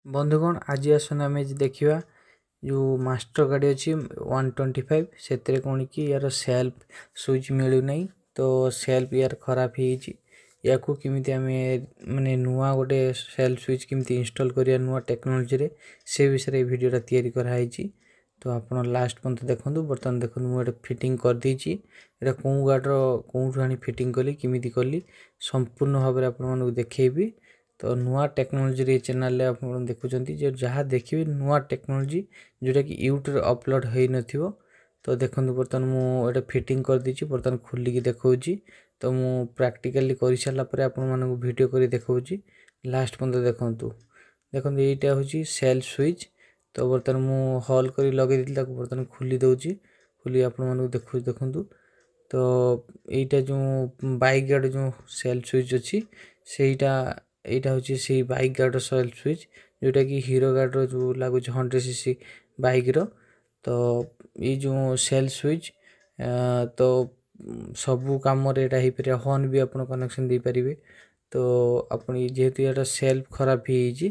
बंधुगण आज आसन आम देखा जो मास्टर गाड़ी अच्छी 125 से कौन कि यार सेल्फ स्विच मिलूना तो सेल्फ यार खराब या किमिति आम माने नुआ गोटे सेल्फ स्विच किमिति इंस्टॉल करिया नुआ टेक्नोलॉजी रे से विषय वीडियोटा तैयारी कराई। तो आप लास्ट पर्यंत देखूँ बर्तमान देखो मुझे फिटिंग कर देची एटा कौ गाड़र कौटू आनी फिटिंग कली किमिति कली संपूर्ण भाव में आपको देखी। तो नुआ टेक्नोलॉजी चैनल आप देखुं जो जहाँ देखिए नुआ टेक्नोलॉजी जोटा कि यूट्यूब अपलोड हो न तो देखो बर्तमान मुझे फिटिंग कर देची बर्तमान खोलिकी देखा। तो मु प्रैक्टिकली कर सारापर आपको कर देखा लास्ट पर्यंत देखूँ देखो यहीटा हूँ सेल्फ स्विच। तो बर्तमान मु हल कर लगे बर्तमान खोली दूची खोली आपको देखूँ। तो यहीटा जो बाइक गार्ड जो सेल्फ स्विच अच्छी सेटा यहाँ हूँ से बाइक गार्ड सेल्फ स्विच जोटा कि हीरो गार्ड जो लगुच 100cc बाइक रो। तो ये जो सेल्फ स्विच तो सबू कम हॉर्न भी आप कनेक्शन दे पारे। तो आप जेहेतु यहाँ सेल्फ खराब हो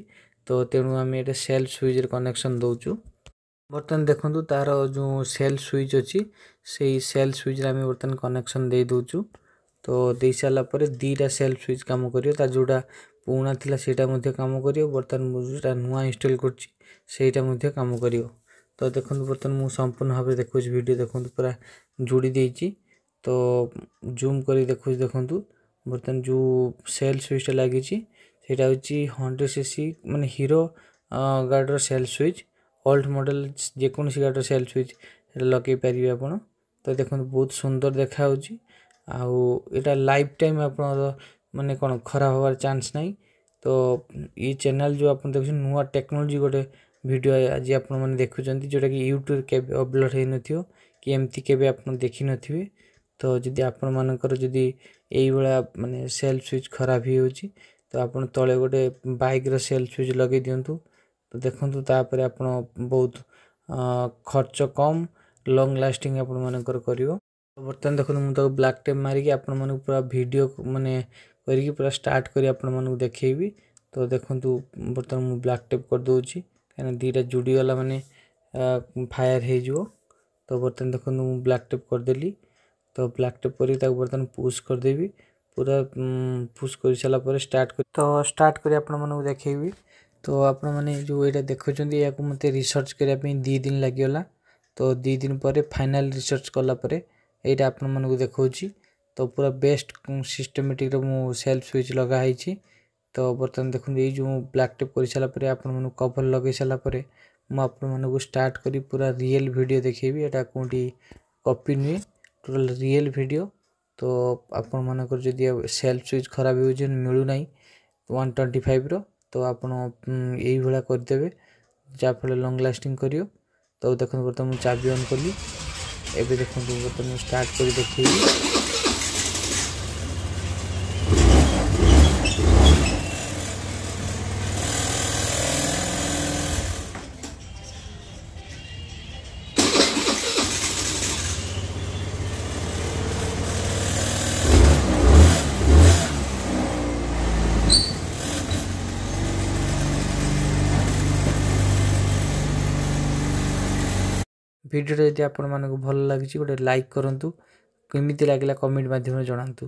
तो तेणु आम ये सेल्फ स्विच कनेक्शन दौचु। बर्तमान देखो तार जो सेल्फ स्विच अच्छी से सेल्फ स्विच आम बर्तमान कनेक्शन दे दूचु। तो दे सारापर दीटा सेल्फ स्विच काम कर जोड़ा पुराना थिला सेटा काम कर बर्तमान मुझे नुआ इंस्टॉल कर काम कर। तो देखो बर्तमान मुझे संपूर्ण भाव में देखो वीडियो देखो पूरा जोड़ी देती। तो जूम कर देखो बर्तमान जो सेल्फ स्विच लगी सेटा हूँ 100cc माने हीरो गार्डर सेल्फ स्विच ओल्ड मॉडल जेकोसी गार्डर सेल्फ स्विच लगे पारे आप। तो देखो बहुत सुंदर देखा आउ लाइफ टाइम आप माने कौन खराब हबार चांस नहीं। तो ये चैनल जो आप देख नुआ टेक्नोलॉजी गोटे वीडियो आज आप देखुं जोटा कि यूट्यूब के अपलोड हो न कि एमती के आप देखी नी। तो जदि आपण मानकर जदि यही भाया माने सेल्फ स्विच खराब हो तो आप तले गोटे बाइक रो सेल्फ स्विच लगे दिंतु। तो देखो तापर आप बहुत खर्च कम लॉन्ग लास्टिंग आप कर। बर्तमान देखो मुझे ब्लैक टेप मारिकी आपण पूरा वीडियो माने करी पूरा स्टार्ट करी आपको देखेबी। तो देखो बर्तमान मुझे ब्लैक टेप कर दूची कहीं दीटा जुड़ीगला माने फायर हो। तो बर्तमान देखो मुझे ब्लैक टेप करदेली। तो ब्लैक टेप कर बर्तमान पुश करदेवी पूरा पुश कर सारापर स्टार्ट कर। तो स्टार्ट कर आपको देखेबी। तो आप जो ये देखुं या मत रिसर्च करने 2 दिन लगिगला। तो 2 दिन पर फाइनल रिसर्च कलापर यहाँ आपको देखा। तो पूरा बेस्ट सिस्टमेटिक मु सेल्फ स्विच लगाई। तो बर्तमान देखो ये जो ब्लैक टेप कर सारापर आप कवर लगे सारापर मुझे स्टार्ट करी पूरा रियल वीडियो देखेबी। यहाँ कौटी कॉपी नुहे टोटल रियल वीडियो। तो आपण मानकर जदि सेल्फ स्विच खराब हो मिलूना 125 रो तो आप यही भाया करदे जहाँफल लॉन्ग लास्टिंग कर। तो देखो बर्तमान मुझे चाबी ऑन कली एवं देखो बर्तमान स्टार्ट कर देखी। वीडियो जदि आपण मानक भल लगी गोटे लाइक करूँ केमिति लगे कमेंट माध्यम जनातु।